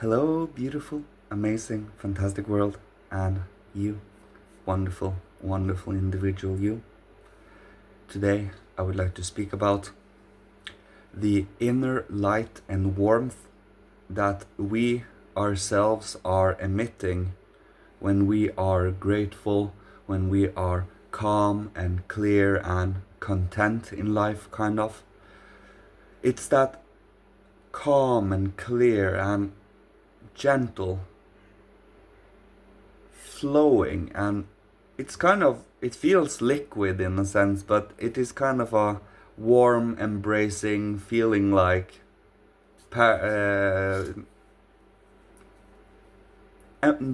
Hello, beautiful, amazing, fantastic world, and you, wonderful, wonderful individual you. Today, I would like to speak about the inner light and warmth that we ourselves are emitting when we are grateful, when we are calm and clear and content in life, kind of. It's that calm and clear and gentle flowing, and it feels liquid in a sense, but it is kind of a warm, embracing feeling, like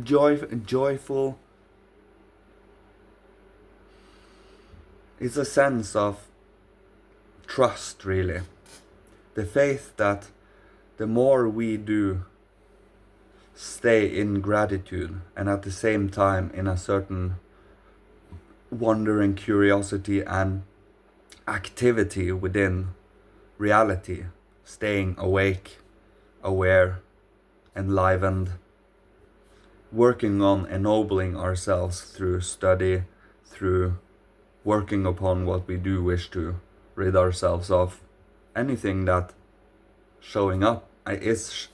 joyful. It's a sense of trust, really. The faith that the more we do stay in gratitude, and at the same time in a certain wonder and curiosity and activity within reality, staying awake, aware, enlivened, working on ennobling ourselves through study, through working upon what we do wish to rid ourselves of, anything that is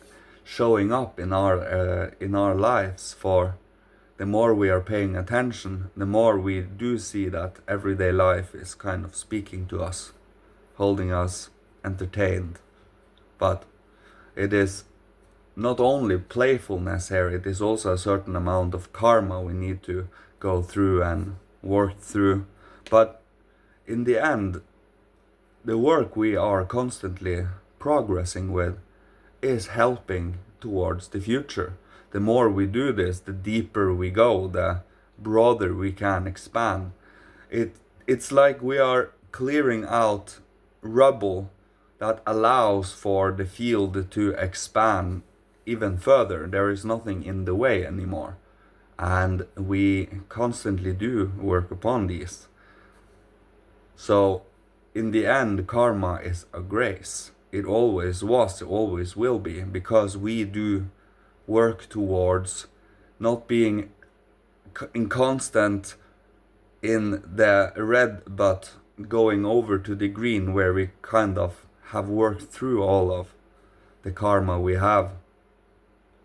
showing up in our lives. For the more we are paying attention, the more we do see that everyday life is kind of speaking to us, holding us entertained. But it is not only playfulness here, it is also a certain amount of karma we need to go through and work through. But in the end, the work we are constantly progressing with is helping towards the future. The more we do this, the deeper we go, the broader we can expand. It's like we are clearing out rubble that allows for the field to expand even further. There is nothing in the way anymore. And we constantly do work upon these. So, in the end, karma is a grace. It always was, it always will be, because we do work towards not being inconstant in the red, but going over to the green, where we kind of have worked through all of the karma we have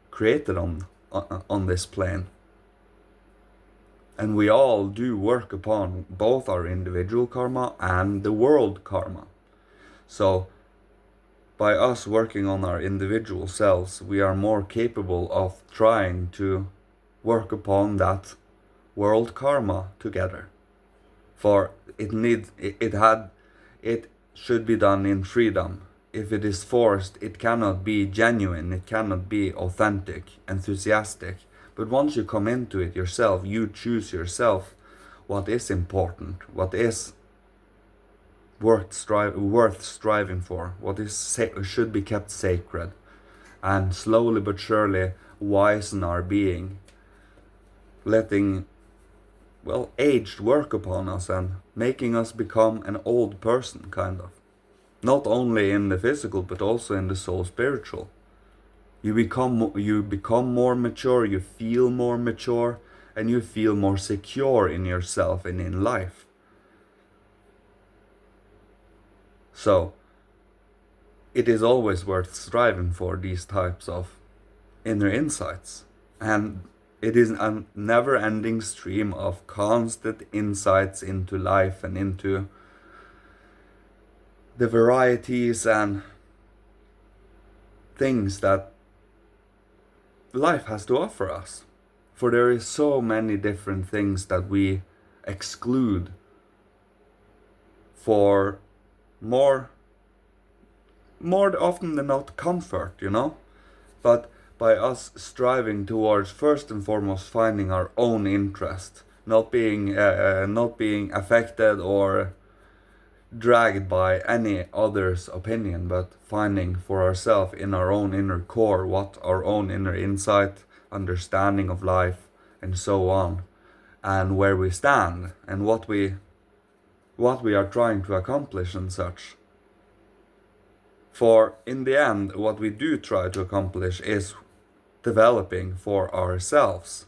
created on this plane. And we all do work upon both our individual karma and the world karma. So by us working on our individual selves, we are more capable of trying to work upon that world karma together. For it should be done in freedom. If it is forced, it cannot be genuine, it cannot be authentic, enthusiastic. But once you come into it yourself, you choose yourself what is important, what is worth striving for, what should be kept sacred, and slowly but surely wisen our being, letting aged work upon us and making us become an old person, kind of. Not only in the physical, but also in the soul spiritual. You become more mature, you feel more mature, and you feel more secure in yourself and in life. So, it is always worth striving for these types of inner insights. And it is a never-ending stream of constant insights into life and into the varieties and things that life has to offer us. For there is so many different things that we exclude for more often than not comfort, But by us striving towards first and foremost finding our own interest, not being affected or dragged by any other's opinion, but finding for ourselves in our own inner core what our own inner insight, understanding of life, and so on, and where we stand and what we are trying to accomplish and such. For in the end, what we do try to accomplish is developing for ourselves,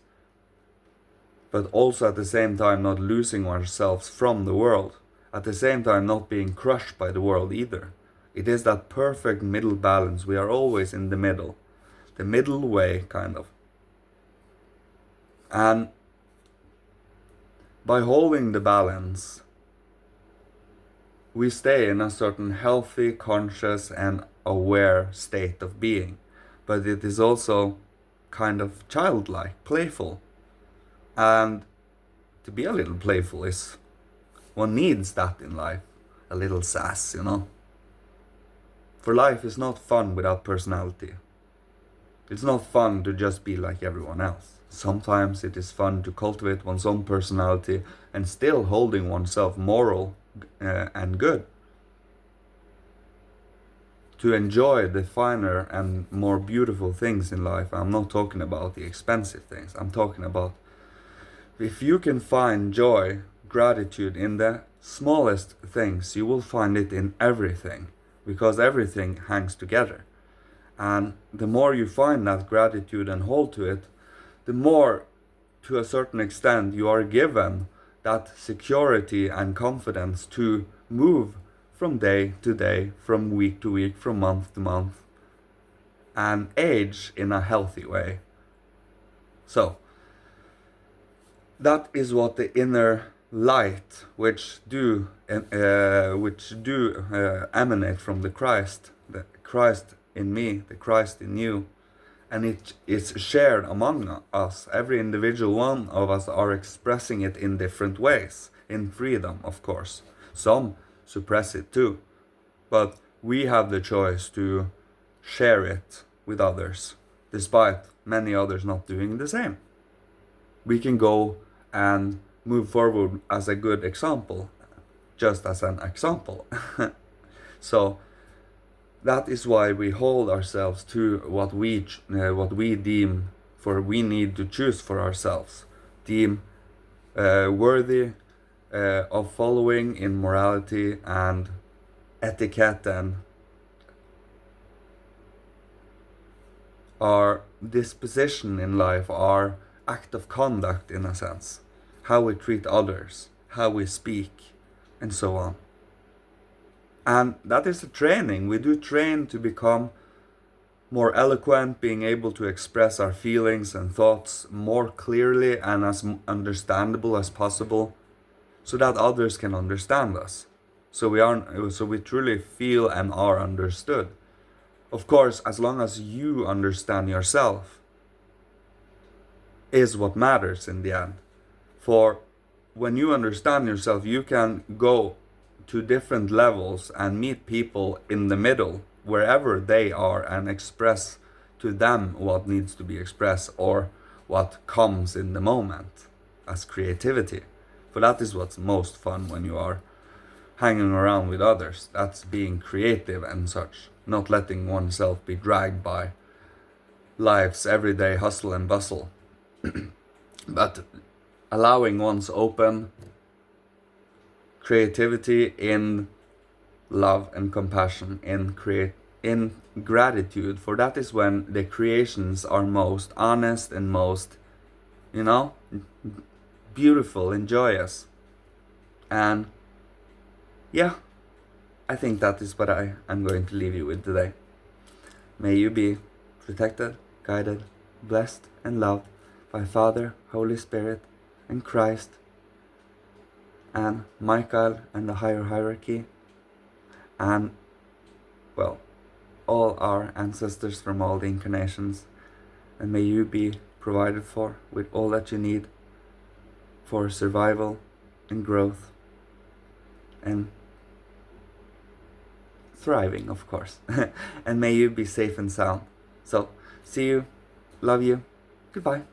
but also at the same time not losing ourselves from the world, at the same time not being crushed by the world either. It is that perfect middle balance. We are always in the middle way, kind of. And by holding the balance, we stay in a certain healthy, conscious, and aware state of being. But it is also kind of childlike, playful. And to be a little playful one needs that in life. A little sass, For life is not fun without personality. It's not fun to just be like everyone else. Sometimes it is fun to cultivate one's own personality and still holding oneself moral and good. To enjoy the finer and more beautiful things in life. I'm not talking about the expensive things. I'm talking about if you can find joy, gratitude in the smallest things, you will find it in everything, because everything hangs together. And the more you find that gratitude and hold to it, the more, to a certain extent, you are given that security and confidence to move from day to day, from week to week, from month to month, and age in a healthy way. So, that is what the inner light, which do emanate from the Christ in me, the Christ in you, and it is shared among us. Every individual one of us are expressing it in different ways, in freedom, of course. Some suppress it too, but we have the choice to share it with others, despite many others not doing the same. We can go and move forward as a good example, just as an example. So that is why we hold ourselves to what we deem, for we need to choose for ourselves, deem worthy of following in morality and etiquette, and our disposition in life, our act of conduct in a sense, how we treat others, how we speak, and so on. And that is a training. We do train to become more eloquent, being able to express our feelings and thoughts more clearly and as understandable as possible, so that others can understand us. So we truly feel and are understood. Of course, as long as you understand yourself, is what matters in the end. For when you understand yourself, you can go to different levels and meet people in the middle, wherever they are, and express to them what needs to be expressed, or what comes in the moment as creativity. For that is what's most fun when you are hanging around with others. That's being creative and such, not letting oneself be dragged by life's everyday hustle and bustle. But allowing one's open creativity in love and compassion, in gratitude, for that is when the creations are most honest and most, beautiful and joyous. And yeah, I think that is what I'm going to leave you with today. May you be protected, guided, blessed, and loved by Father, Holy Spirit, and Christ, and Michael and the higher hierarchy, and, well, all our ancestors from all the incarnations. And may you be provided for with all that you need for survival and growth and thriving, of course. And may you be safe and sound. So, see you, love you, goodbye.